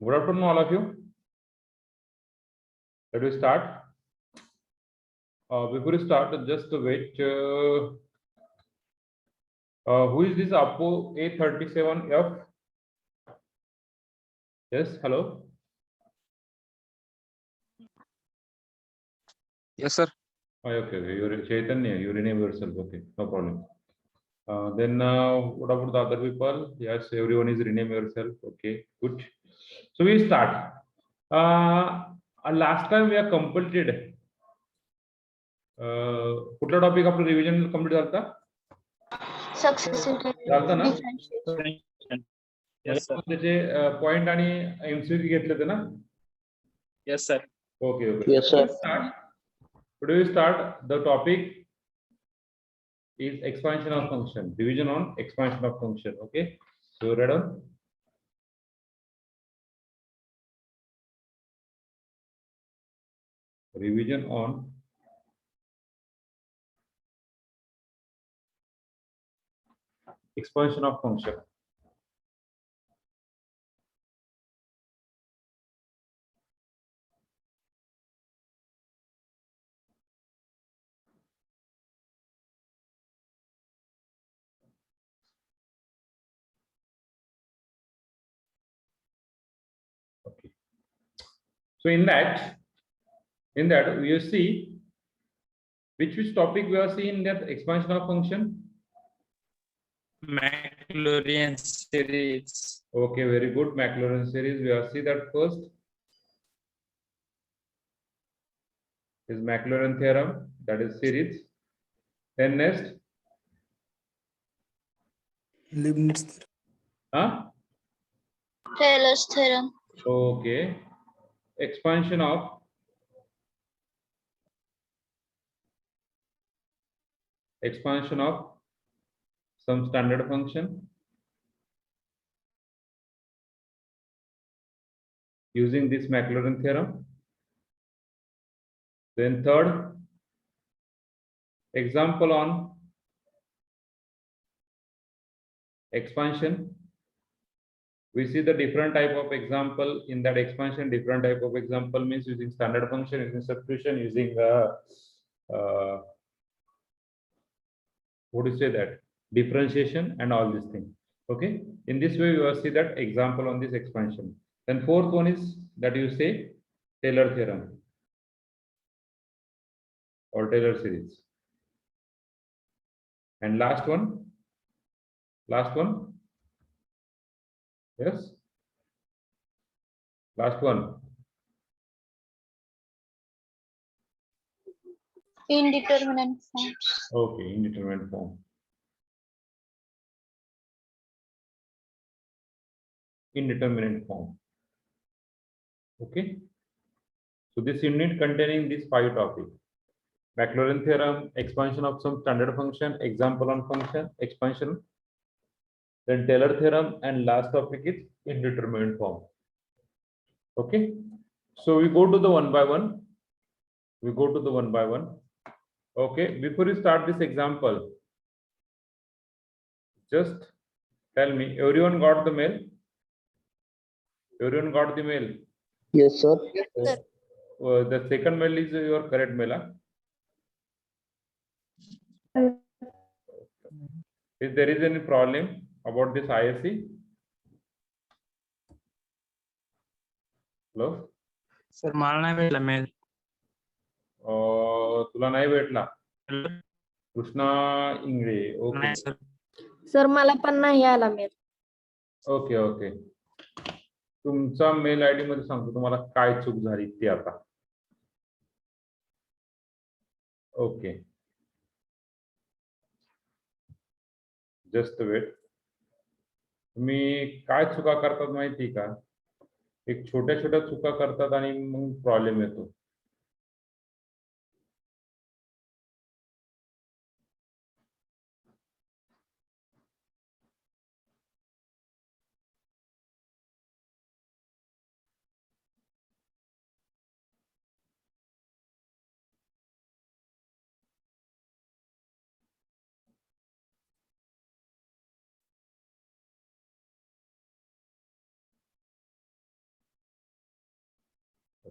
Good afternoon, all of you. Let us start. Before we start, just wait. Who is this Oppo A37F? Yes, hello. Yes, sir. Okay. You're Chaitanya. You rename yourself. Okay, no problem. Then what about the other people? Yes, everyone is rename yourself. Okay, good. So we start. Last time we are completed. कुठला topic आपलं revision complete झालता? झालता ना? Yes, sir. त्याचे point आणि MCQ घेतले होते ना? Yes, sir. Okay. Yes, sir. Today we start. The topic is expansion of function. Division on expansion of function. Okay. So read on. Revision on expansion of function. Okay. So in that we see which topic we are seeing in that expansion of function. Maclaurin series. Okay, very good. Maclaurin series. We are see that first is Maclaurin theorem, that is series. Then next, Leibniz. huh? Taylor's theorem. Okay. Expansion of some standard function using this Maclaurin theorem. Then third, example on expansion. We see the different type of example in that expansion. Different type of example means using standard function, using substitution, using what do you say that differentiation and all these things. Okay, in this way we will see that example on this expansion. Then fourth one is that you say Taylor theorem or Taylor series. And last one, yes, last one. Indeterminate forms. Okay, indeterminate form. Indeterminate form. Okay. So this unit containing these 5 topics: Maclaurin theorem, expansion of some standard function, example on function, expansion, then Taylor theorem, and last topic is indeterminate form. Okay. So we go to the one by one. Okay. Before you start this example, just tell me, everyone got the mail? Everyone got the mail? Yes, sir. Sir. The second mail is your correct mail. Huh? If there is any problem about this ISC, hello? Sir, मला नाही भेटला mail. तुला नाही भेटला? Krishna Ingale. Okay. नाही sir. Sir मला पण नाही आला मेल. ओके. तुमचा मेल आयडी मध्ये सांगतो तुम्हाला काय चूक झाली ती आता. ओके. Just wait. तुम्ही काय चुका करतात माहिती का? एक छोट्या चुका करतात आणि मग प्रॉब्लेम येतो.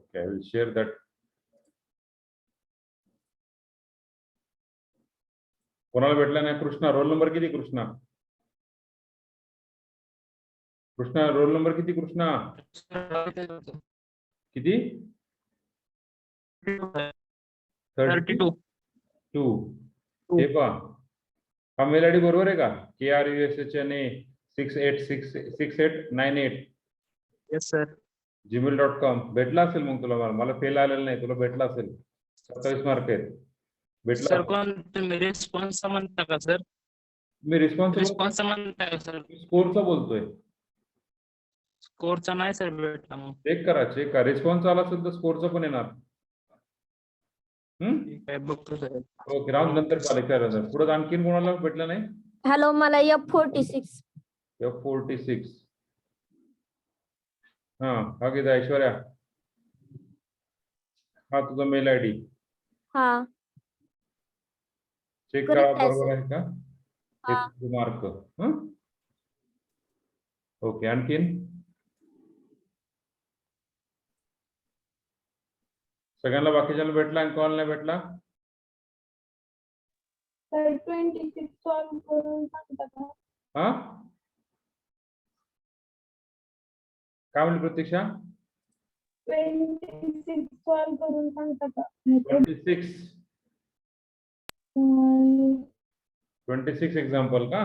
Okay, I will share that. कोणाला भेटला नाही? कृष्णा, रोल नंबर किती? कृष्णा, रोल नंबर किती? कृष्णा किती? 32. 2. हे पहा, हा मेल आयडी बरोबर आहे का? KRUSHNA 686898 Yes, sir. gmail.com. भेटला असेल मग तुला. मला फेल आलेलं नाही, तुला भेटला असेल. 27 मार्क आहेत. भेटला. सर कोण तुम्ही रिस्पॉन्स म्हणता का सर? मी रिस्पॉन्सिबल रिस्पॉन्स म्हणता का सर? स्कोरचा बोलतोय. स्कोरचा नाही सर भेटला मग. चेक करा, चेक करा. रिस्पॉन्स आला असेल तर स्कोरचं पण येणार. ठीक आहे, बघतो सर. ओके, राहून नंतर कॉलेज पुढे आणखीन कोणाला भेटलं नाही? हॅलो, मला F46. F46. हा किती? ऐश्वर्या, हा तुझा मेल आयडी हा चेक करा, Correct आहे, बरोबर sir. आहे का? हा. मार्क. ओके, आणखीन सगळ्यांना बाकीच्याला भेटला आणि कॉल नाही भेटला? 26 सॉल्व करून सांगता का? हा, काय म्हणली प्रतीक्षा? 26 सॉल्व करून सांगता का? 26 एक्झाम्पल का?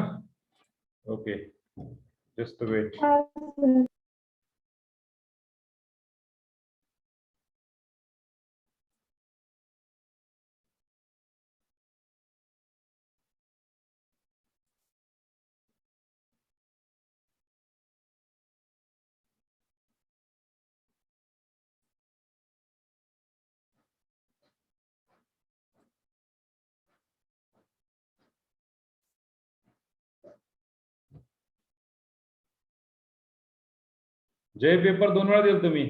Okay, just wait. Jay, paper 2 वेळा दिल तुम्ही,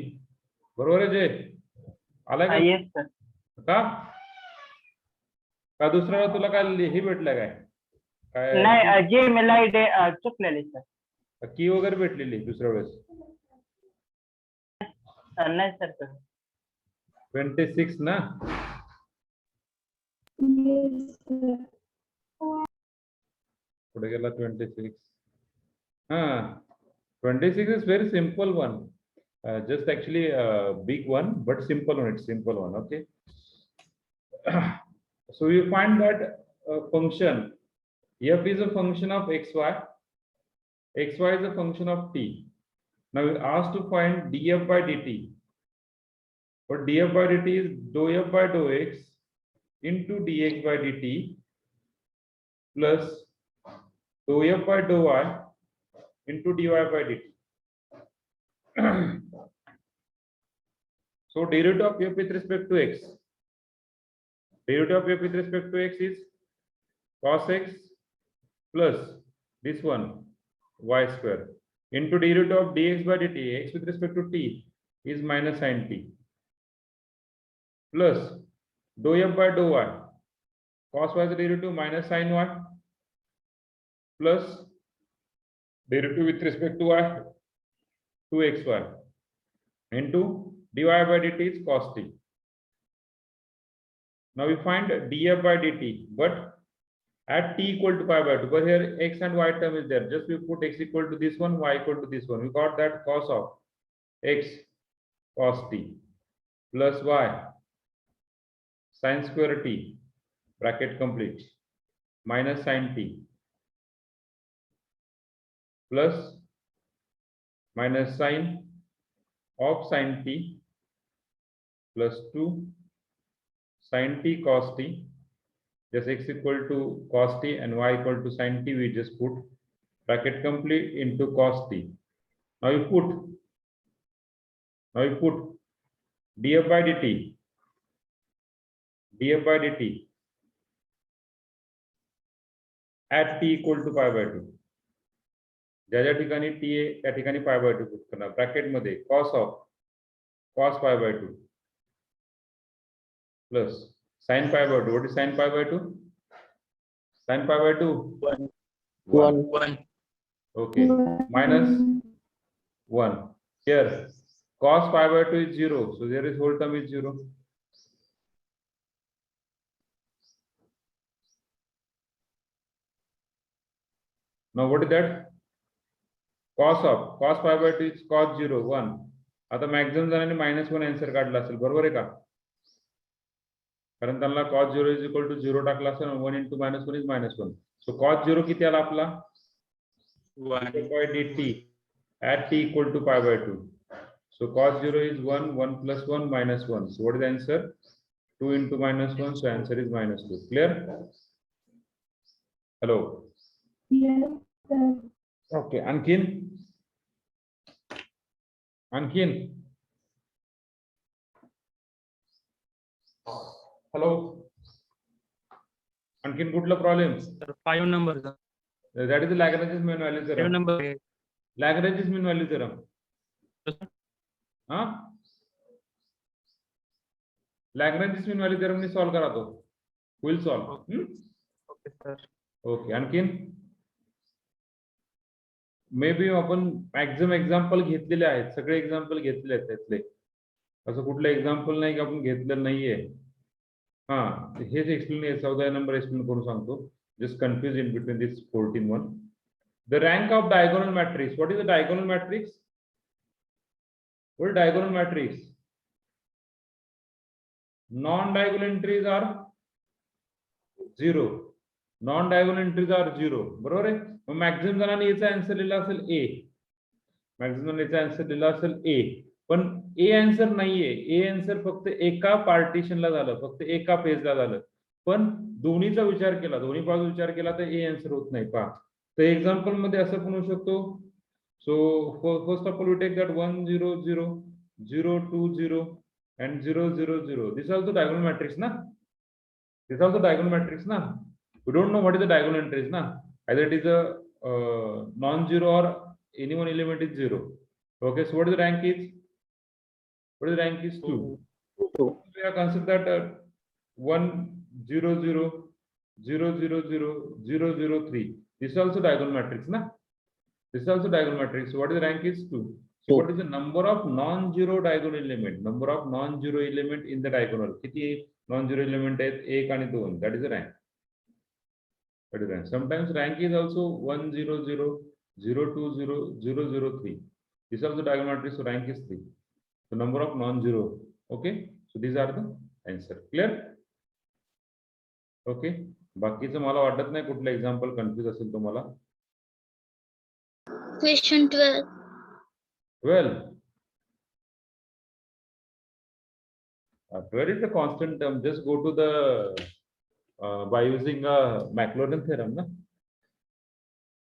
बरोबर आहे जय? आलाय का? Yes sir. का दुसऱ्या वेळा तुला काय हे भेटलं काय? काय नाही, जे मेल आयडी चुकलेली सर. की वगैरे भेटलेली दुसऱ्या वेळेस? नाही सर. 26 ना? पुढे गेला 26. हा, 26 is very simple one. Just actually big one, but simple one. It's simple one. Okay. So you find that function f is a function of xy. Xy is a function of t. Now we are asked to find df by dt. But df by dt is dou f by dou x into dx by dt plus dou f by dou y into dy by dt. So derivative of f with respect to x. Derivative of f with respect to x is cos x plus this one y square into derivative of dx by dt. X with respect to t is minus sin t plus dou f by dou y. Cos y is derivative minus sin y plus derivative with respect to y 2xy into dy by dt is cos t. Now we find df by dt, but at t equal to pi by 2. But here x and y term is there. Just we put x equal to this one, y equal to this one. We got that cos of x cos t plus y sin square t bracket complete minus sin t plus minus sin of sin t plus 2 sin t cos t. Just x equal to cos t and y equal to sin t, we just put bracket complete into cos t. Now you put df by dt at t equal to pi by 2. ज्या ज्या ठिकाणी t आहे त्या ठिकाणी pi by 2 put करणार. Bracket मध्ये cos of cos pi by 2 plus sin pi by 2. What is sin pi by 2? Sin pi by 2? 1. Okay. Minus 1. Here Cos pi by 2 is 0. So there is whole term is 0. Now what is that? Cos pi by 2 is cos 0, 1. आता maximum जणांनी -1 answer काढला असेल, बरोबर आहे का? कारण त्यांना cos 0 is equal to 0 टाकला असेल, 1 into -1 is -1. So cos 0 किती आला आपला? 1. by dt at t equal to pi by 2. So cos 0 is 1, 1 plus 1 minus 1. So what is the answer? 2 into -1, so answer is -2. Clear? Hello? Yes, sir. Okay, आणखीन? Hello? आणखीन कुठला problem? Sir, 5 numbers. That is the Lagrange's mean value 5 theorem. number. Lagrange's mean value theorem. हाँ? Lagrange's mean value theorem ने solve करा तो. Will solve. Okay, sir. Okay, आणखीन? Maybe आपण maximum example घेतलेले आहेत, सगळे एक्झाम्पल घेतलेले आहेत त्यातले. असं कुठलं एक्झाम्पल नाही की आपण घेतलं नाहीये. हा, हेच एक्सप्लेन 14 नंबर एक्सप्लेन करून सांगतो. Just confuse in between this 14 one. The rank of diagonal matrix. What is the diagonal matrix? What is diagonal matrix? Non-diagonal entries are 0. Non-diagonal entries are 0. बरोबर आहे? मग मॅक्झिमम जणांनी याचा आन्सर लिहिला असेल A. Maximum याचा answer लिहिला असेल A. पण A आन्सर नाहीये. A आन्सर फक्त एका पार्टिशनला झालं, फक्त एका पेजला झालं. पण दोन्हीचा विचार केला, दोन्ही बाजू विचार केला तर A आन्सर होत नाही. पहा, तर एक्झाम्पल मध्ये असं पण होऊ शकतो. So first of all we take that 1 0 0 0 2 0 and 0 0 0. This is also diagonal matrix na? This is also diagonal matrix na? We don't know what is the diagonal entries na? Either it is a non-zero or any one element is 0. Okay, so what is the rank is? What is the rank is 2. So we have considered that 1 0 0 0 0 0 0 0 3. This is also diagonal matrix na? This is also diagonal matrix. So what is the rank is 2. So what is the number of non-zero diagonal element? Number of non-zero element in the diagonal. किती non-zero element आहेत? 1 आणि 2. That is the rank. That is rank. Sometimes rank is also 1 0 0 0 2 0 0 0 3. This is also diagonal matrix. So rank is 3. So number of non-zero. Okay. So these are the answer. Clear? Okay. बाकीचं मला वाटत नाही कुठलं example confuse असेल तुम्हाला. Question 12. Well, 12 is a constant term. Just go to the by using Maclaurin theorem, na?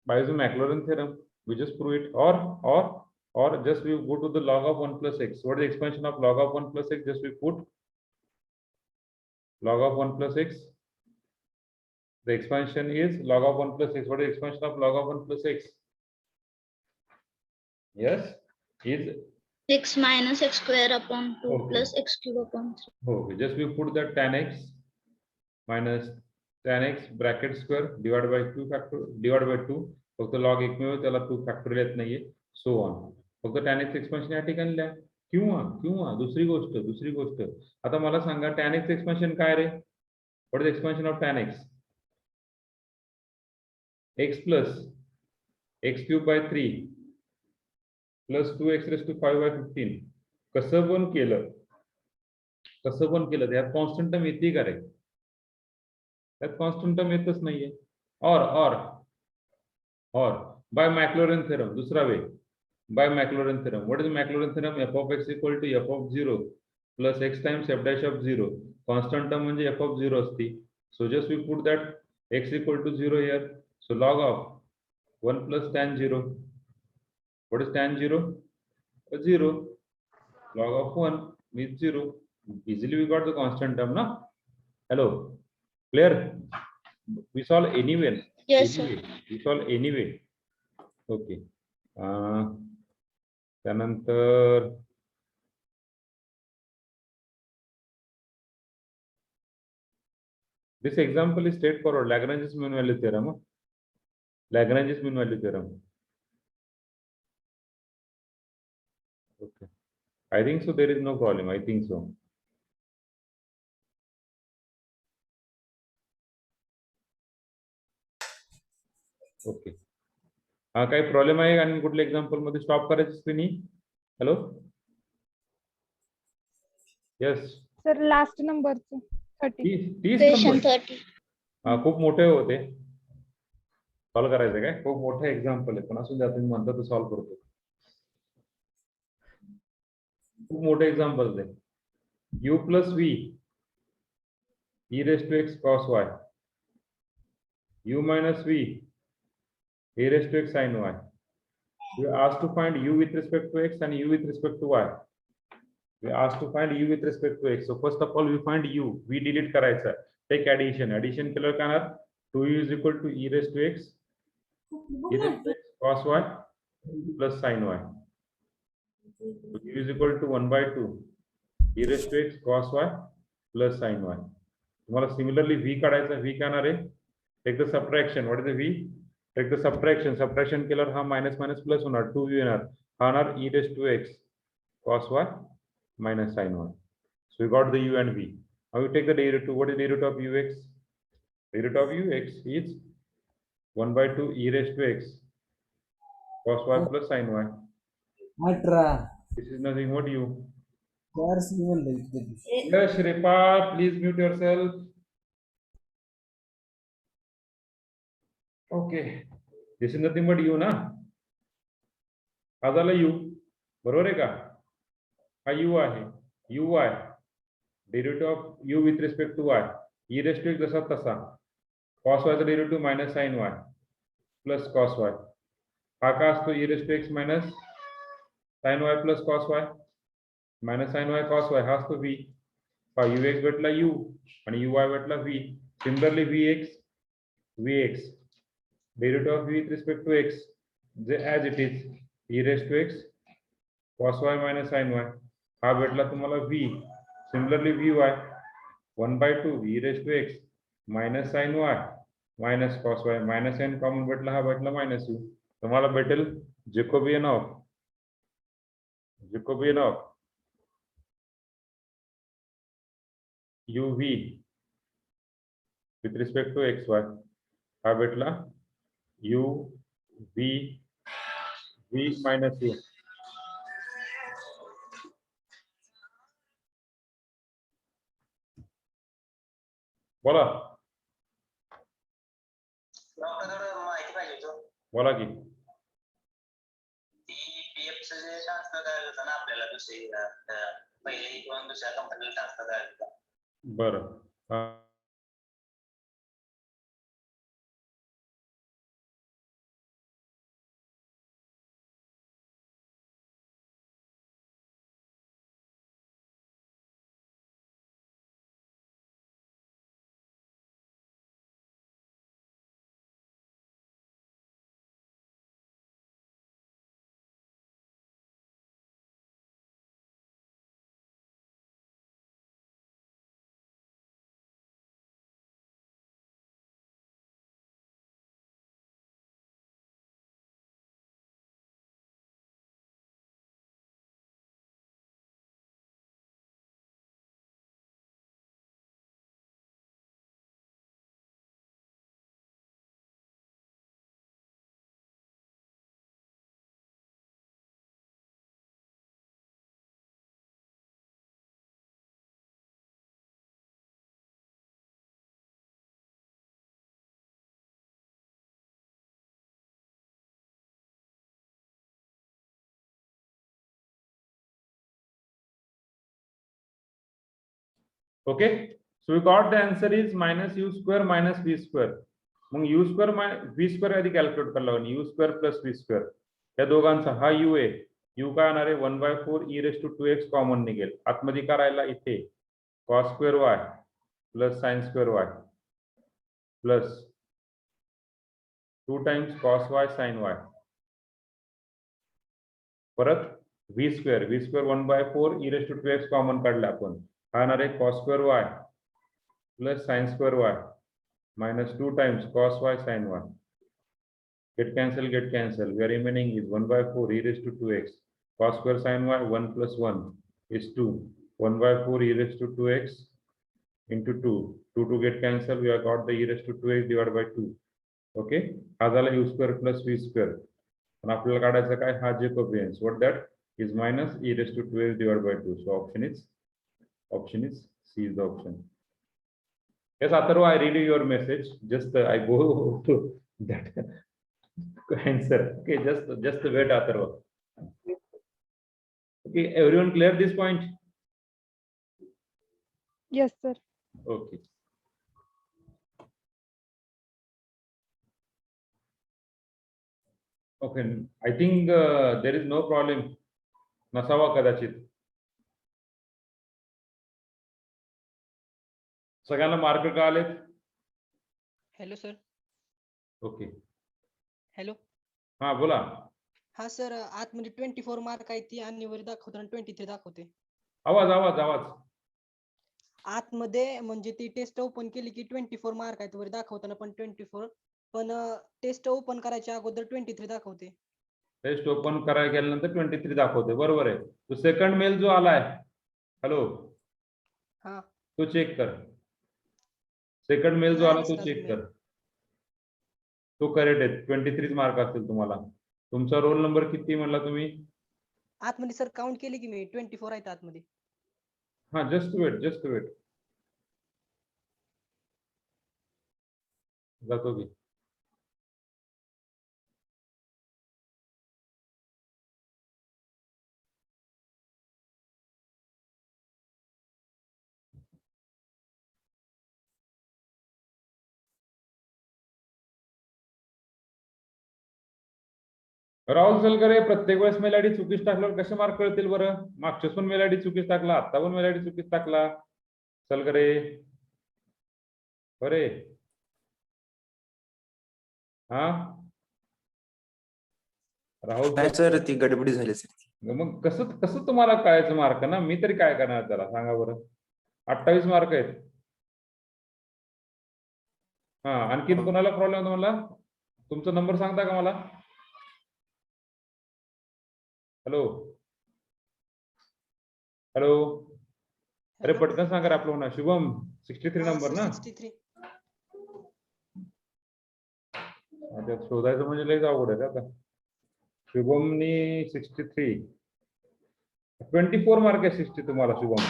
By using Maclaurin theorem, we just prove it. Or just we go to the log of 1 plus x. What is the expansion of log of 1 plus x? Just we put log of 1 plus x. The expansion is log of 1 plus x. What is the expansion of log of 1 plus x? Yes, is X minus x square upon 2 Okay. plus x cube upon 3. okay. Just we put that tan x minus tan x bracket square divided by 2 factor divided by 2. फक्त log एकमेव त्याला 2 factorial येत नाहीये. So on. फक्त tan x expansion या ठिकाणी लिहा. किंवा दुसरी गोष्ट आता मला सांगा tan x एक्सपेन्शन काय रे? What is the expansion of tan x? X plus x cube by 3 plus 2x raised to 5 by 15. कसं पण केलं त्यात कॉन्स्टंट टर्म येते का रे? त्यात कॉन्स्टंट टर्म येतच नाहीये. और बाय मॅक्लॉरिन थेरम दुसरा way. By Maclaurin theorem. What is Maclaurin theorem? f of x equal to f of 0 plus x times f dash of 0. Constant term म्हणजे f of 0 असते. So just we put that x equal to 0 here. So log of 1 plus tan 0. What is tan 0? 0. Log of 1 is 0. Easily we got the constant term, na? Hello. Clear? We solve anyway. Yes, sir. We solve anyway. Okay. त्यानंतर this example is straightforward. Lagrange's mean value theorem. Lagrange's mean value theorem. Okay. I think so. There is no problem. I think so. Okay. हा काही problem आहे आणि कुठल्या example मध्ये stop करायचं screen ही? Hello, yes. Sir last नंबरचं 30. 30 Question number 30. हा खूप मोठे होते. सॉल्व करायचं काय? खूप मोठे एक्झाम्पल आहे, पण असून द्या, तुम्ही म्हणता तर सॉल्व करतो. खूप मोठे एक्झाम्पल आहे. u plus v e raised to x cos y, u minus v e raised to x sin y. We are asked to find u with respect to x and u with respect to y. We are asked to find u with respect to x. So first of all, we find u. V delete करायचा. Take addition. Addition केल्यावर काय होणार? 2u is equal to e raised to x, e raised to x cos y plus sin y. So u is equal to 1 by 2 e raised to x cos y plus sin y. तुम्हाला similarly v काढायचा. v काय होणार आहे? Take the subtraction. What is the v? Take the subtraction. Subtraction केल्यावर हा minus minus plus होणार. 2u येणार. हा होणार e raised to x cos y minus sin y. So we got the u and v. Now we take the derivative. What is the derivative of ux? Derivative of ux is 1 by 2 e raised to x cos y plus sin y. This is nothing but u. Yes, Shripa, please mute yourself. Okay. This is nothing but u ना? हा झाला u. बरोबर आहे का? हा u आहे. uy. Derivative of u with respect to y. e raised to x जसा तसा. cos y चा derivative minus sin y plus cos y. हा का असतो e raised to x minus sin y plus cos y. minus sin y cos y हा असतो v. हा ux भेटला u आणि uy भेटला v. Similarly vx derivative of v with respect to x as it is e raised to x cos y minus sin y हा भेटला तुम्हाला v. Similarly vy 1 by 2 e raised to x minus sin y minus cos y minus n common भेटला, हा भेटला minus u. तुम्हाला भेटेल जॅकोबियन of uv with respect to xy. हा भेटला u v minus u. बोला माहिती पाहिजे होतं. बोला की. पीएफ चे ट्रान्सफर करायला होतं ना आपल्याला दुसरी पहिले किंवा दुसऱ्या कंपनीला ट्रान्सफर करायला होतं. बरं. Okay, so we got the answer is minus u square minus v square. Mug u square v square आधी कॅल्क्युलेट करायला लागेल. u square plus v square या दोघांचा हा u आहे. u काय येणार आहे 1/4 e raised to 2x common निघेल. आतमध्ये काय राहिला इथे cos square y plus sin square y plus 2 times cos y sin y. परत v square 1/4 e raised to 2x common काढला आपण. हा येणार आहे cos square y plus sin square y minus 2 times cos y sin y. Get cancel. We are remaining is 1/4 e raised to 2x cos square sin y 1 plus 1 is 2. 1 by 4 e raised to 2x into 2. 2 get cancelled. We have got the e raised to 2x divided by 2. Okay. हा झाला u square plus v square. आणि आपल्याला काढायचं काय हा जॅकोबियन्स. What that is minus e raised to 2x divided by 2. So option is C is the option. Yes, Atharva, I read your message. Just I go to that answer. Okay, just wait, Atharva. Okay, everyone clear this point? Yes, sir. Okay. Okay, I think there is no problem. नसावा कदाचित. सगळ्यांना mark का आलेत? Hello sir. Okay. Hello. हा बोला. हा sir, आतमध्ये 24 mark आहे ती आणि वर दाखवताना 23 दाखवते. आवाज. आतमध्ये म्हणजे ती टेस्ट ओपन केली की 24 मार्क आहेत, वर दाखवताना पण 24, पण टेस्ट ओपन करायच्या अगोदर 23 दाखवते. टेस्ट ओपन करायला गेल्यानंतर 23 दाखवते. बरोबर आहे. तो सेकंड मेल जो आलाय, हॅलो, हा तो चेक कर. सेकंड मेल जो आला तो चेक कर. तो करेक्ट आहे. 23 मार्क असतील तुम्हाला. तुमचा रोल नंबर किती म्हणला तुम्ही? आतमध्ये सर काउंट केली की मी 24 आहेत आतमध्ये. हा, जस्ट वेट. जातो की. राहुल सलगरे, प्रत्येक वेळेस मेल आयडी चुकीच टाकल्यावर कसे मार्क कळतील बरं? मागच्याच पण मेल आयडी चुकीच टाकला, आता पण मेल आयडी चुकीच टाकला. सलगरे बरे. हा राहुल सर ती गडबडी झाली सर. मग कसं तुम्हाला कळायचं मार्क ना? मी तरी काय करणार त्याला सांगा बरं. 28 मार्क आहेत. हा, आणखीन कोणाला प्रॉब्लेम तुम्हाला? तुमचा नंबर सांगता का मला? हॅलो. अरे पटकन सांगा रे आपलं. शुभम 63 नंबर ना? 63. आता शोधायचं म्हणजे लय अवघड आहे आता. शुभमनी 63. 24 मार्क आहे 60 तुम्हाला शुभम.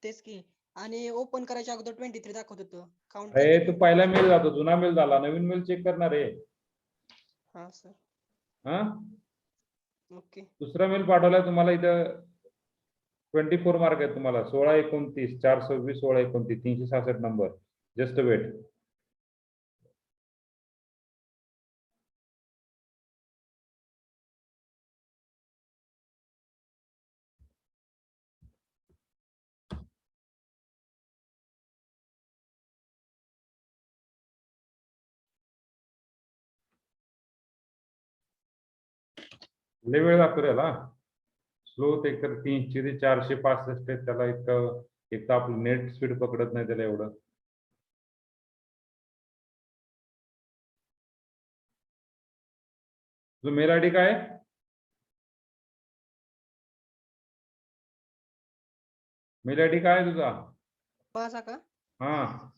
तेच की. आणि ओपन करायच्या अगोदर 23 दाखवत होतं. काउंट अरे तू पहिला मेल जातो, जुना मेल झाला, नवीन मेल चेक करणार आहे. हा सर. हा, ओके. दुसरा मेल पाठवलाय तुम्हाला. इथं 24 मार्क आहेत तुम्हाला. 1629 426 1629 366 नंबर. Just wait. लय वेळ लागतो याला. स्लो ते तर 300 ते 465 आहे त्याला. एक तर आपलं नेट स्पीड पकडत नाही त्याला एवढं. तुझं मेल आयडी काय? मेल आयडी काय आहे तुझा? माझा का? हा,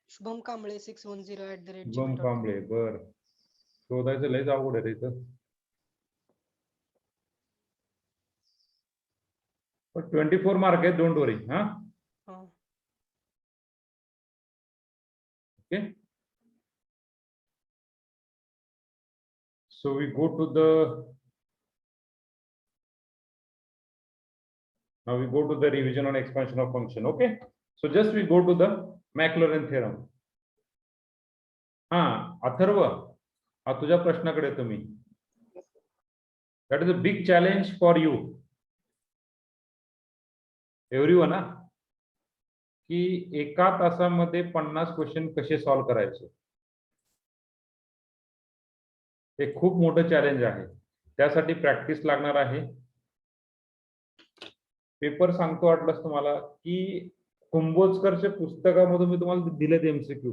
शुभम कांबळे 610 शुभम कांबळे. बर, शोधायचं लयच अवघड आहे इथं. पण 24 मार्क आहे. Don't worry. हा, okay. So we go to the revision on expansion of function. Okay, so just we go to the Maclaurin theorem. हा अथर्व, तुझ्या प्रश्नाकडे येतो मी. That is a big challenge for you everyone, की एका तासामध्ये 50 question कसे solve करायचे. हे खूप मोठं चॅलेंज आहे. त्यासाठी प्रॅक्टिस लागणार आहे. पेपर सांगतो वाटलंच तुम्हाला की कुंभोजकरच्या पुस्तकामधून मी तुम्हाला दिलेत एमसीक्यू.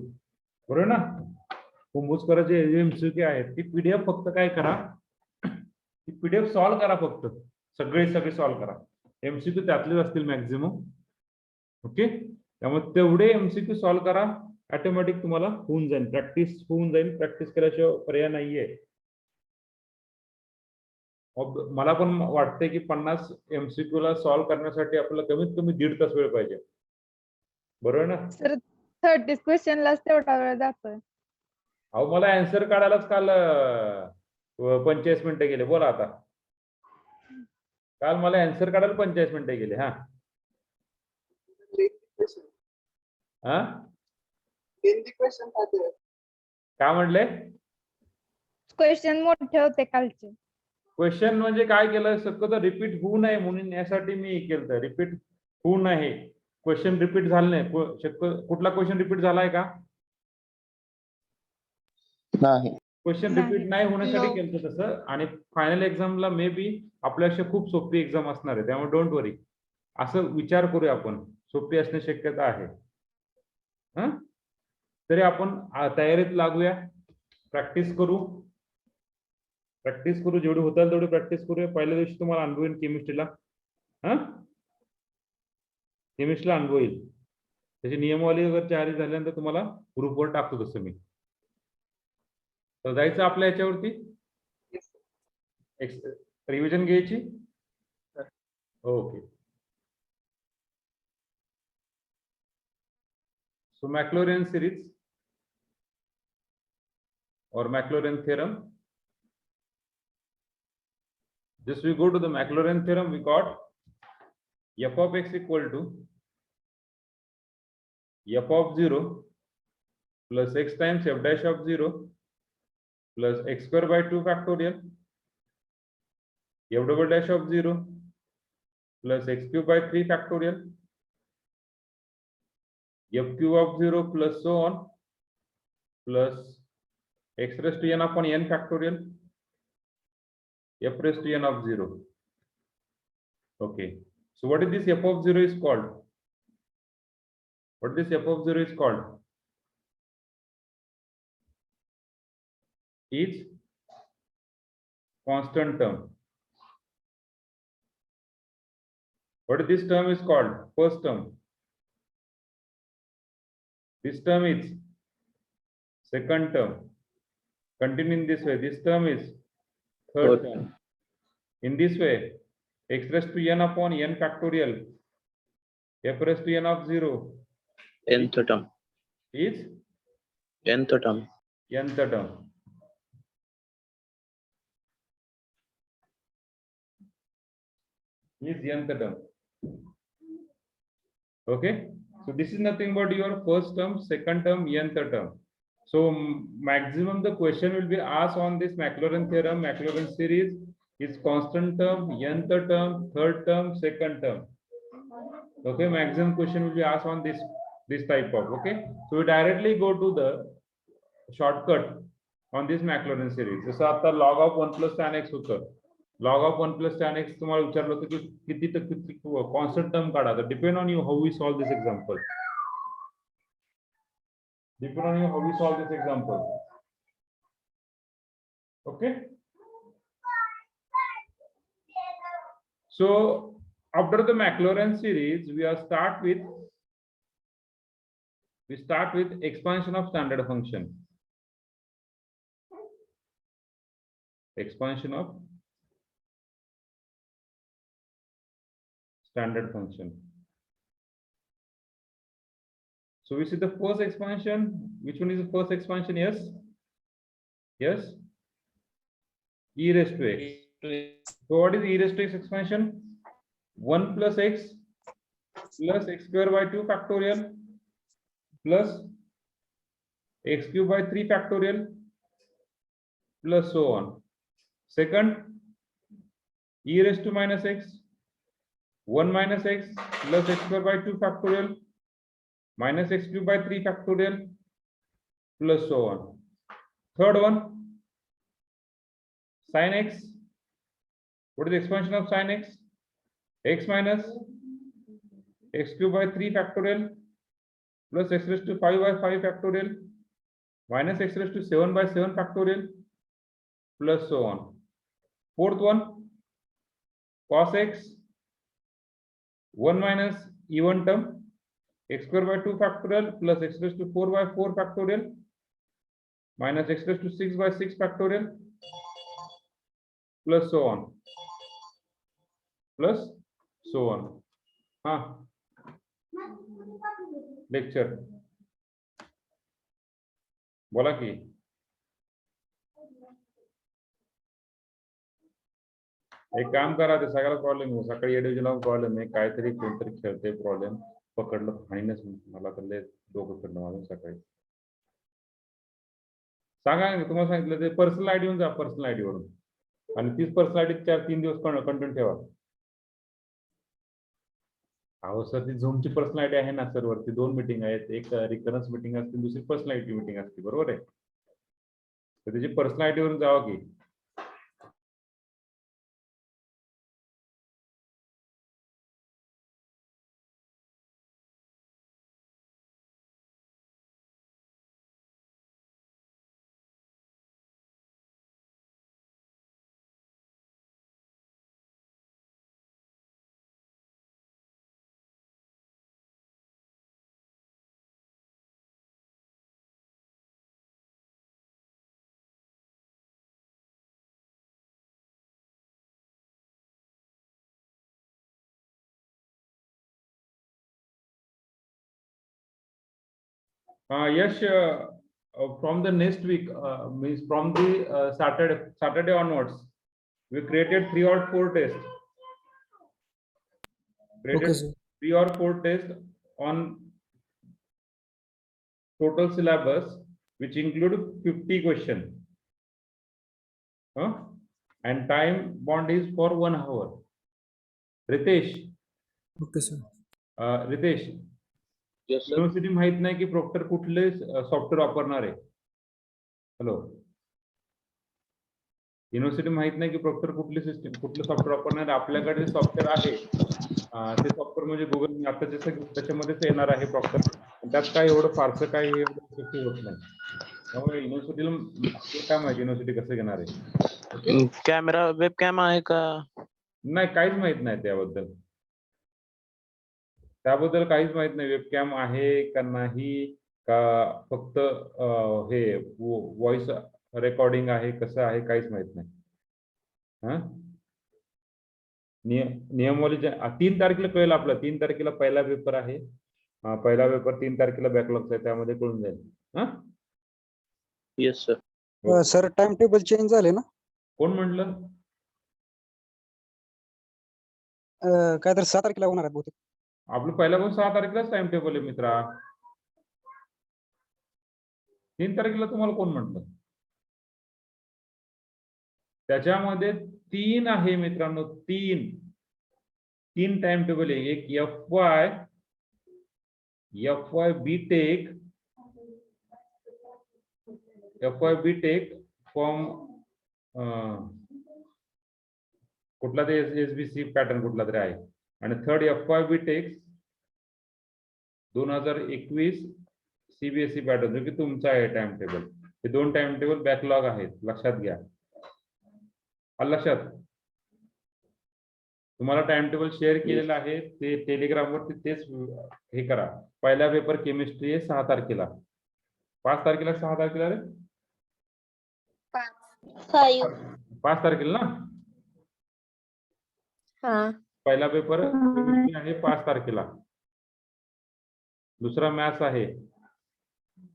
बरोबर ना? कुंभोजकरचे एमसीक्यू आहेत ती पीडीएफ फक्त काय करा, ती पीडीएफ सॉल्व्ह करा फक्त, सगळे सॉल्व्ह करा. एमसीक्यू त्यातलेच असतील मॅक्झिमम. ओके, त्यामुळे तेवढे एमसीक्यू सॉल्व्ह करा, ऑटोमॅटिक तुम्हाला होऊन जाईल, प्रॅक्टिस होऊन जाईल. प्रॅक्टिस केल्याशिवाय पर्याय नाहीये. मला पण वाटतंय की 50 एमसीक्यू ला सॉल्व्ह करण्यासाठी आपल्याला कमीत कमी 1.5 तास वेळ पाहिजे, बरोबर ना? सर 30 क्वेश्चनलाच तेवढा वेळ जातोय. अहो मला आन्सर काढायलाच काल 45 मिनिटं गेले. बोला आता, काल मला आन्सर काढायला 45 मिनिटं गेले. हा हा काय म्हणले? क्वेश्चन मोठे होते कालचे. क्वेश्चन म्हणजे काय केलं, शक्यतो रिपीट होऊ नये म्हणून यासाठी मी केलं, रिपीट होऊ नये. क्वेश्चन रिपीट झालं नाही. कुठला क्वेश्चन रिपीट झालाय का? नाही. क्वेश्चन नाही. रिपीट नाही होण्यासाठी No. केलं तसं. आणि फायनल एक्झामला मे बी आपल्यापेक्षा खूप सोपी एक्झाम असणार आहे, त्यामुळे डोंट वरी. असं विचार करूया आपण, सोपी असण्याची शक्यता आहे. तरी आपण तयारीत लागूया, प्रॅक्टिस करू, जेवढी होता तेवढी प्रॅक्टिस करूया. पहिल्या दिवशी तुम्हाला अनुभव येईल केमिस्ट्रीला. केमिस्ट्रीला अनुभव येईल. त्याची नियमावली वगैरे तयारी झाल्यानंतर तुम्हाला ग्रुपवर टाकतो तसं मी. तर जायचं आपल्या याच्यावरती, रिव्हिजन घ्यायची. Okay. So Maclaurin series or Maclaurin theorem. Just we go to the Maclaurin theorem. We got f of x equal to f of 0 plus x times f dash of 0 plus x square by 2 factorial f double dash of 0 plus x cube by 3 factorial f cube of 0 plus so on plus x raised to n upon n factorial f raised to n of 0. Okay, so what is this f of 0 is called? What this f of 0 is called? Is constant term. What this term is called? First term. This term is second term. Continue in this way. This term is third term. In this way, x raised to n upon n factorial f raised to n of 0 nth term. is nth term. nth term. Is nth term. Okay. So this is nothing but your first term, second term, nth term. So maximum the question will be asked on this Maclaurin theorem, Maclaurin series is constant term, nth term, third term, second term. Okay, maximum question will be asked on this type of. Okay, so we directly go to the shortcut on this Maclaurin series. जसं आता log of 1 plus tan x होतं. Log of 1 plus tan x तुम्हाला विचारलं होतं की किती constant term काढा. तर depend on you how we solve this example. Depend on you how we solve this example. Okay. So after the Maclaurin series, we start with expansion of standard function. Expansion of standard function. So we see the first expansion. Which one is the first expansion? Yes. Yes. E raised to x. So what is e raised to x expansion? 1 plus x square by 2 factorial plus x cube by 3 factorial plus so on. Second, e raised to minus x, 1 minus x plus x square by 2 factorial minus x cube by 3 factorial plus so on. Third one, sin x. What is the expansion of sin x? X minus x cube by 3 factorial plus x raised to 5 by 5 factorial minus x raised to 7 by 7 factorial plus so on. Fourth one, cos x 1 minus even term x square by 2 factorial plus x raised to 4 by 4 factorial minus x raised to 6 by 6 factorial plus so on. Plus so on. Lecture बोला की एक काम करा ते सगळ्याला problem आहे सकाळी एडिव्हिजनला problem आहे काहीतरी कोणतरी खेळते प्रॉब्लेम पकडलं फाईनच मला तर लय डोकं फिरणं माझं सकाळी सांगा तुम्हाला सांगितलं ते पर्सनल आयडी वरून जा पर्सनल आयडी वरून आणि तीच पर्सनल आयडी 4-3 दिवस कंटिन्यू ठेवा अहो सर ती झूमची पर्सनल आयडी आहे ना सर वरती 2 मीटिंग आहेत एक रिकरन्स मीटिंग असते दुसरी पर्सनल आयडी मीटिंग असते बरोबर आहे तर त्याची पर्सनल आयडी वरून जावा की Yes, from the next week, means from the Saturday onwards, we created 3 or 4 tests. Created 3 or 4 tests on total syllabus, which include 50 questions. And time bond is for 1 hour. Ritesh. Okay, sir. Ritesh. Yes, sir. University माहित नाही की Procter कुठले software वापरणार आहे hello university माहित नाही की Procter कुठली सिस्टीम कुठलं सॉफ्टवेअर वापरणार आहे आपल्याकडे सॉफ्टवेअर आहे ते सॉफ्टवेअर म्हणजे गुगल आता जसं त्याच्यामध्येच येणार आहे प्रॉक्टर त्यात काय एवढं फारसं काय एवढं होत नाही त्यामुळे युनिव्हर्सिटीला काय माहिती युनिव्हर्सिटी कसं घेणार आहे कॅमेरा वेबकॅम आहे का नाही काहीच माहित नाही त्याबद्दल काहीच माहित नाही वेबकॅम आहे का नाही का फक्त हे व्हॉइस रेकॉर्डिंग आहे कसं आहे काहीच माहित नाही नियमवाली 3 तारखेला कळेल आपला 3 तारखेला पहिला पेपर आहे पहिला पेपर 3 तारखेला बॅकलॉग आहे त्यामध्ये कळून जाईल yes sir sir time table change झाले ना कोण म्हटलं काय तर 7 तारखेला होणार आहे बहुतेक आपलं पहिला पण 6 तारखेलाच टाइम टेबल आहे मित्रा 3 तारखेला तुम्हाला कोण म्हटलं त्याच्यामध्ये 3 आहे मित्रांनो 3 टाइम टेबल आहे एक एफवाय बीटेक फॉर्म कुठला ते एसबीसी पॅटर्न कुठला तरी आहे आणि third FY BTech 2021 CBSE pattern जो की तुमचा आहे टाइम टेबल हे 2 टाइम टेबल बॅकलॉग आहेत लक्षात घ्या लक्षात तुम्हाला टाइम टेबल शेअर केलेलं आहे ते टेलिग्राम वरती तेच हे करा पहिला पेपर केमिस्ट्री आहे 6 तारखेला 5 तारखेला 6 तारखेला रे 5 तारखेला ना पहिला पेपर केमिस्ट्री आहे 5 तारखेला दुसरा मॅथ्स आहे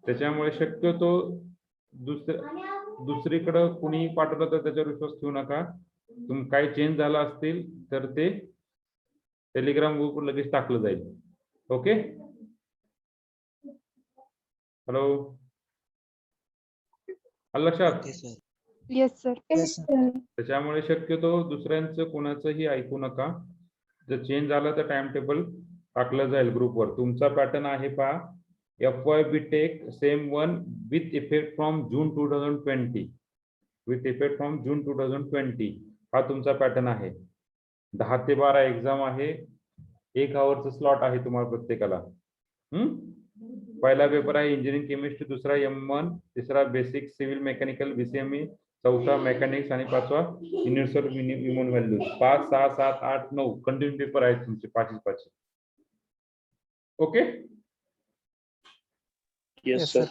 त्याच्यामुळे शक्यतो दुसरीकडे कुणी पाठवलं तर त्याच्यावर विश्वास ठेवू नका काही चेंज झाला असतील तर ते टेलिग्राम ग्रुपवर लगेच टाकलं जाईल ओके हॅलो लक्षात येस सर त्याच्यामुळे शक्यतो दुसऱ्यांचं कोणाचंही ऐकू नका जर चेंज झालं तर टाइम टेबल टाकलं जाईल ग्रुपवर तुमचा पॅटर्न आहे पहा FY BTech sem 1 with effect from June 2020 हा तुमचा पॅटर्न आहे 10 ते 12 एक्झाम आहे 1 आवरचं स्लॉट आहे तुम्हाला प्रत्येकाला पहिला पेपर आहे इंजिनिअरिंग केमिस्ट्री दुसरा M1 तिसरा बेसिक सिव्हिल मेकॅनिकल BCME चौथा मेकॅनिक्स आणि पाचवा universal human values. 5, 6, 7, 8, 9 continue paper आहेत तुमचे पाचीच. Okay, Yes, sir.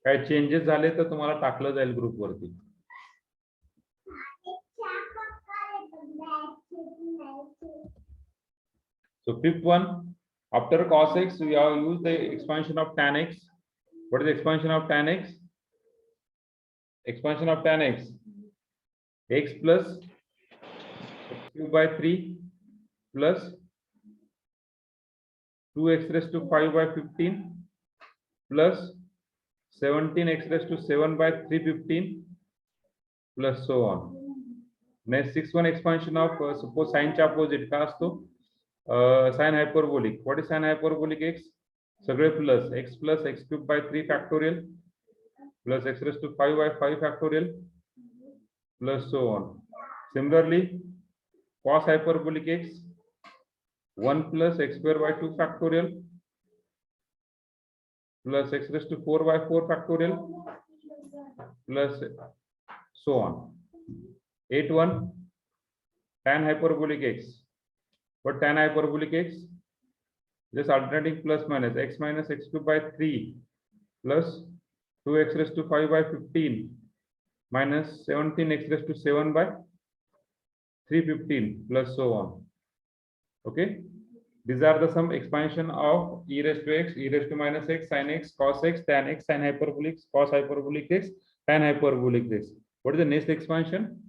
काय चेंजेस झाले तर तुम्हाला टाकलं जाईल ग्रुप वरती. So fifth one, after cos x, we have used the expansion of tan x. What is the expansion of tan x? Expansion of tan x. X plus x cube by 3 plus 2x raised to 5 by 15 plus 17x raised to 7 by 315 plus so on. Next, sixth one, expansion of suppose sine च्या opposite का असतो? Sine hyperbolic. What is sine hyperbolic x? सगळे plus x cube by 3 factorial plus x raised to 5 by 5 factorial plus so on. Similarly, cos hyperbolic x 1 plus x square by 2 factorial plus x raised to 4 by 4 factorial plus so on. 8-1 tan hyperbolic x. What tan hyperbolic x? Just alternating plus minus x cube by 3 plus 2x raised to 5 by 15 minus 17x raised to 7 by 315 plus so on. Okay, these are the some expansion of e raised to x, e raised to minus x, sin x, cos x, tan x, sin hyperbolic, cos hyperbolic x, tan hyperbolic x. What is the next expansion?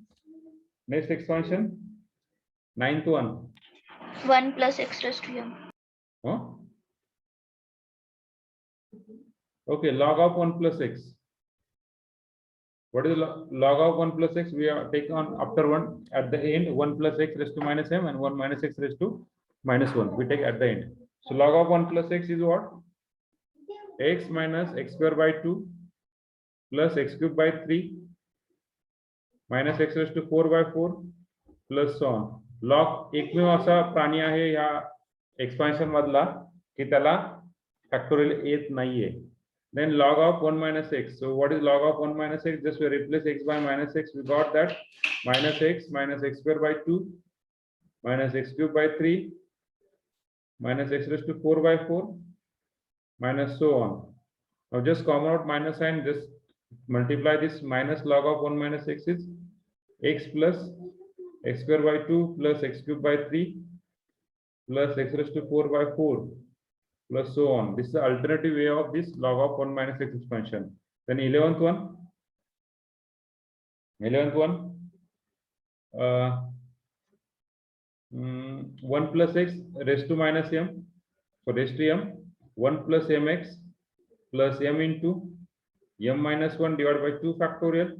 Next expansion, 9th one. 1 plus x raised to m. Huh? Okay, log of 1 plus x. What is log of 1 plus x? We are taking on after one at the end 1 plus x raised to minus m and 1 minus x raised to minus 1. We take at the end. So log of 1 plus x is what? X minus x square by 2 plus x cube by 3 minus x raised to 4 by 4 plus so on. Log एकमेव असा प्राणी आहे या expansion मधला की त्याला factorial येत नाहीये. Then log of 1 minus x. So what is log of 1 minus x? Just we replace x by minus x. We got that minus x square by 2 minus x cube by 3 minus x raised to 4 by 4 minus so on. Now just common out minus sign, just multiply this minus log of 1 minus x is x plus x square by 2 plus x cube by 3 plus x raised to 4 by 4 plus so on. This is the alternative way of this log of 1 minus x expansion. Then 11th one, 1 plus x raised to minus m. So raised to m, 1 plus mx plus m into m minus 1 divided by 2 factorial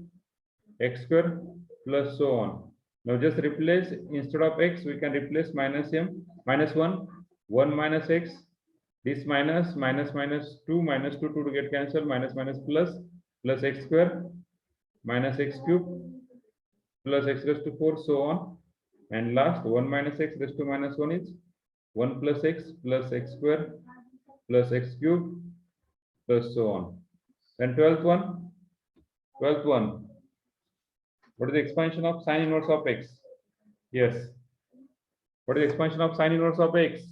x square plus so on. Now just replace, instead of x we can replace minus m minus 1 minus x, this minus 2 to get cancelled, minus plus x square minus x cube plus x raised to 4 so on, and last 1 minus x raised to minus 1 is 1 plus x square plus x cube plus so on. Then 12th one, what is the expansion of sine inverse of x? Yes, what is the expansion of sine inverse of x?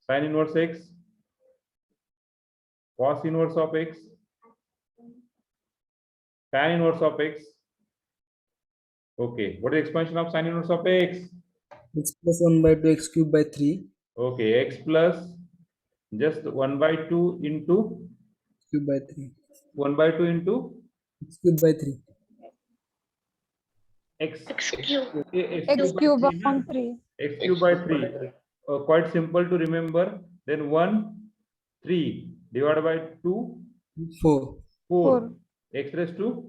Sine inverse x, cos inverse of x, tan inverse of x. Okay, what is the expansion of sine inverse of x? X plus 1 by 2 x cube by 3 Okay, x plus just 1 by 2 into cube by 3 1 by 2 into x cube by 3 x Cube. X cube upon 3. x cube by 3. Quite simple to remember. Then 1 3 divided by 2 4 4 x raised to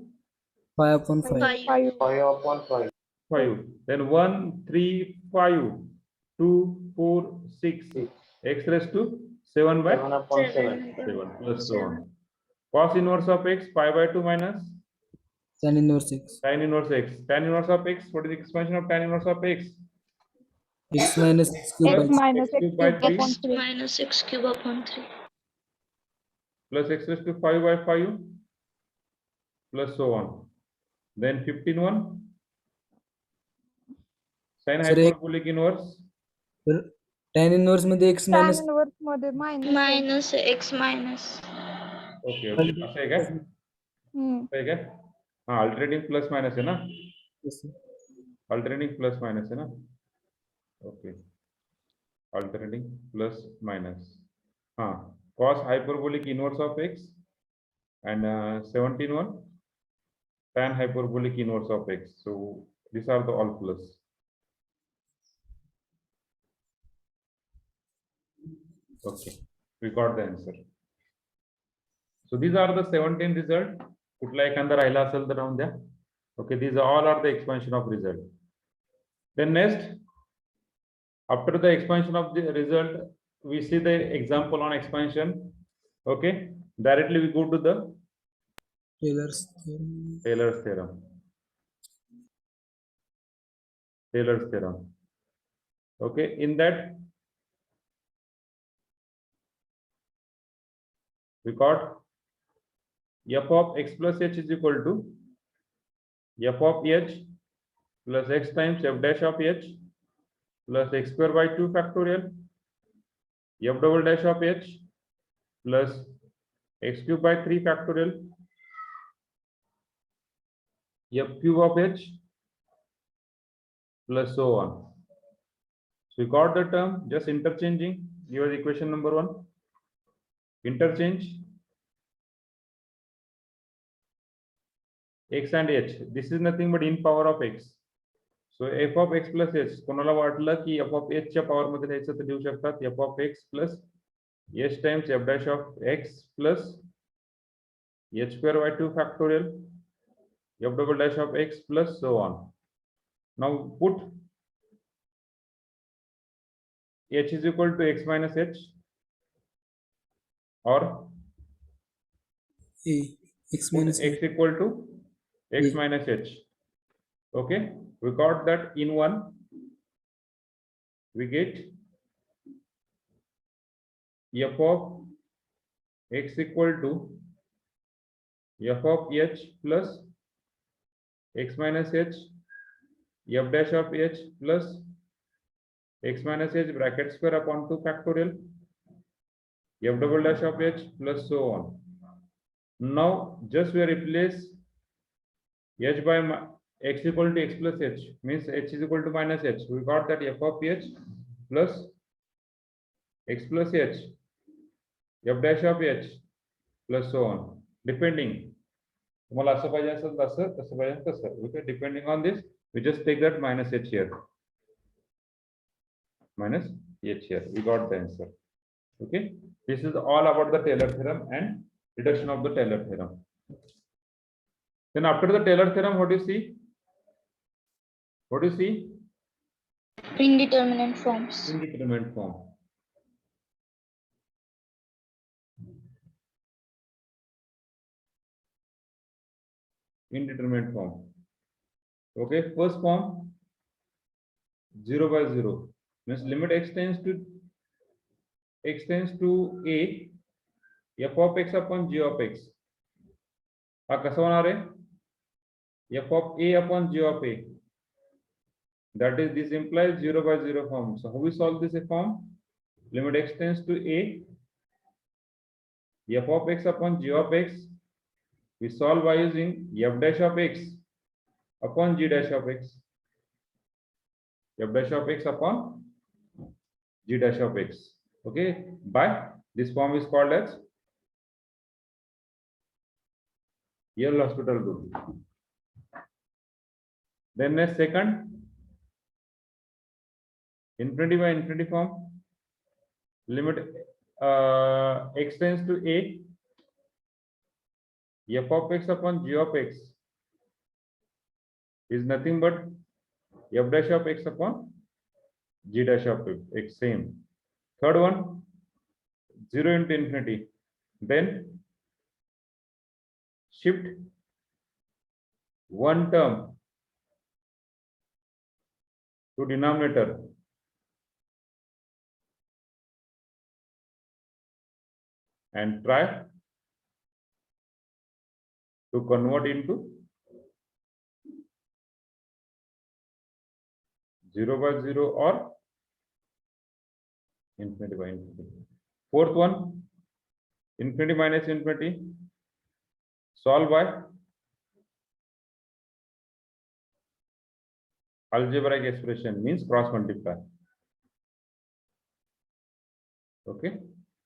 5 upon 5 5. 5. Then 1 3 5 2 4 6 x raised to 7 by 7 plus so on. Cos inverse of x, pi by 2 minus tan inverse x tan inverse x. Tan inverse of x, what is the expansion of tan inverse of x? x minus x cube X by minus X X cube by cube 3 upon X 3. minus x cube upon 3. plus x raised to 5 by 5 plus so on. Then 15 sin Sir, hyperbolic inverse तर tan inverse मध्ये x tan minus inverse मध्ये minus आहे. minus x minus. Okay okay असं आहे काय हम्म. असं आहे काय हा अल्टरनेटिंग प्लस मायनस आहे ना Yes, sir. Alternating plus minus है ना ओके अल्टरनेटिंग प्लस माइनस हाँ cos hyperbolic inverse of x and 17 tan hyperbolic inverse of x, so these are the all plus. Okay, we got the answer. So these are the 17 result. कुठला एखादा राहिला असेल तर राहून द्या. Okay, these all are the expansion of result. Then next, after the expansion of the result, we see the example on expansion. Okay, directly we go to the Taylor's theorem. Taylor's theorem. Taylor's theorem. Okay, in that we got f of x plus h is equal to f of h plus x times f dash of h plus x square by 2 factorial f double dash of h plus x cube by 3 factorial f cube of h plus so on. So we got the term, just interchanging. Here is equation number 1. Interchange x and h. This is nothing but in power of x. So f of x plus h. कोणाला वाटलं की f of h च्या power मध्ये द्यायचं तर देऊ शकतात f of x plus h times f dash of x plus h square by 2 factorial f double dash of x plus so on. Now put h is equal to x minus h or A x put minus x equal to x Yeah. minus h. Okay, we got that in one. We get f of x equal to f of h plus x minus h f dash of h plus x minus h bracket square upon 2 factorial f double dash of h plus so on. Now just we replace h by x equal to x plus h, means h is equal to minus h. We got that f of h plus x plus h f dash of h plus so on, depending. तुम्हाला असं पाहिजे असेल तसं, तसं पाहिजे तसं. Okay, depending on this, we just take that minus h here. Minus h here. We got the answer. Okay, this is all about the Taylor theorem and reduction of the Taylor theorem. Then after the Taylor theorem, what do you see? What do you see? Indeterminate forms. Indeterminate form. Indeterminate form. Okay, first form 0 by 0 means limit x tends to a f of x upon g of x. हा कसा होणार आहे f of a upon g of a, that is this implies 0 by 0 form. So how we solve this form? Limit x tends to a f of x upon g of x, we solve by using f dash of x upon g dash of x, f dash of x upon g dash of x. Okay, by this form is called as L'Hospital rule. Then next second, infinity by infinity form, limit x tends to a f of x upon g of x is nothing but f dash of x upon g dash of x, same. Third one, 0 into infinity, then shift one term to denominator and try to convert into 0 by 0 or infinity by infinity. Fourth one, infinity minus infinity, solve by algebraic expression, means cross multiply. Okay,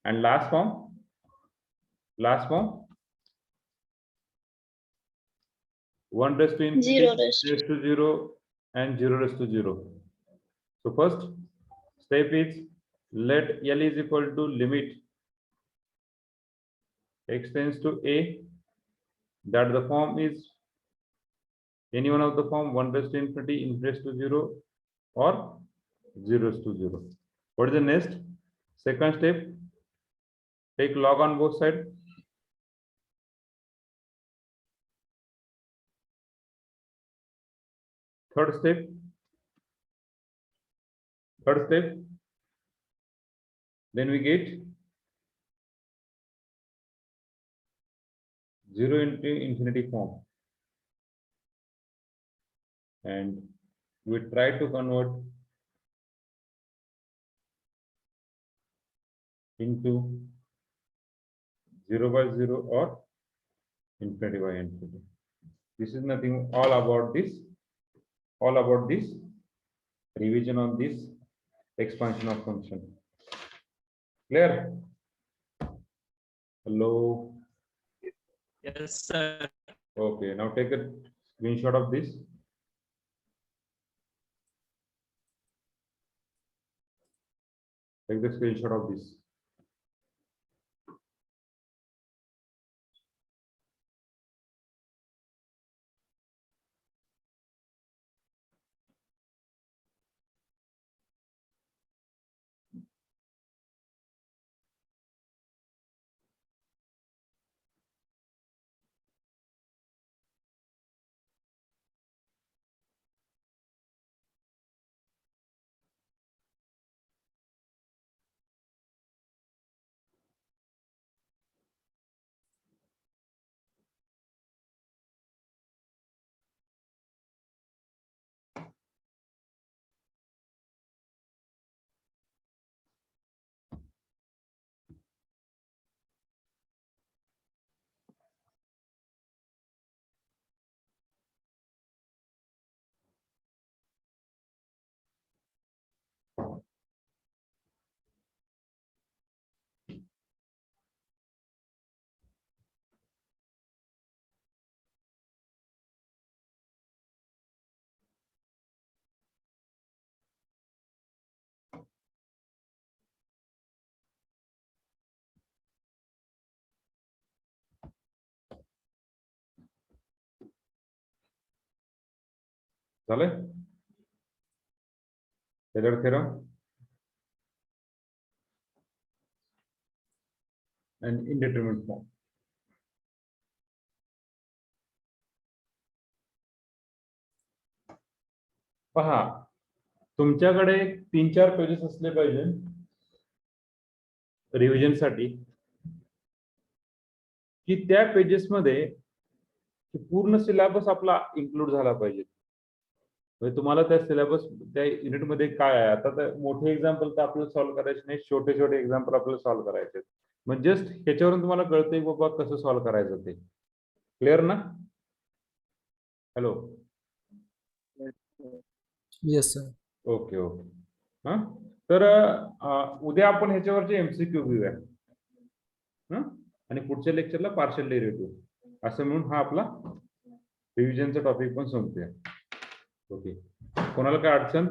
and last form 1 raised to infinity, 0 raised to- raised to 0 and 0 raised to 0. So first step is let L is equal to limit x tends to a, that the form is any one of the form 1 raised to infinity, raised to 0 or 0 raised to 0. What is the next? Second step, take log on both sides. Third step, then we get 0 into infinity form, and we try to convert into 0 by 0 or infinity by infinity. This is nothing, all about this revision on this expansion of function. Clear? Hello. Yes, sir. Okay, now take a screenshot of this. Take the screenshot of this. झाले? Taylor theorem and indeterminate form. पहा, तुमच्याकडे 3-4 pages असले पाहिजे revision साठी, की त्या pages मध्ये पूर्ण सिलेबस आपला इन्क्लूड झाला पाहिजे. म्हणजे तुम्हाला त्या सिलेबस त्या युनिट मध्ये काय आहे, आता तर मोठे एक्झाम्पल तर आपल्याला सॉल्व्ह करायचे नाही, छोटे छोटे एक्झाम्पल आपल्याला सॉल्व्ह करायचे. मग जस्ट ह्याच्यावरून तुम्हाला कळतंय बाबा कसं सॉल्व्ह करायचं ते. क्लिअर ना? Hello. Yes sir. Okay okay. हा, तर उद्या आपण ह्याच्यावरचे एमसीक्यू घेऊया, आणि पुढच्या लेक्चरला पार्शियल डेरिव्हेटिव्ह, असं म्हणून हा आपला रिव्हिजनचा टॉपिक पण संपतोय. ओके, कोणाला काय अडचण?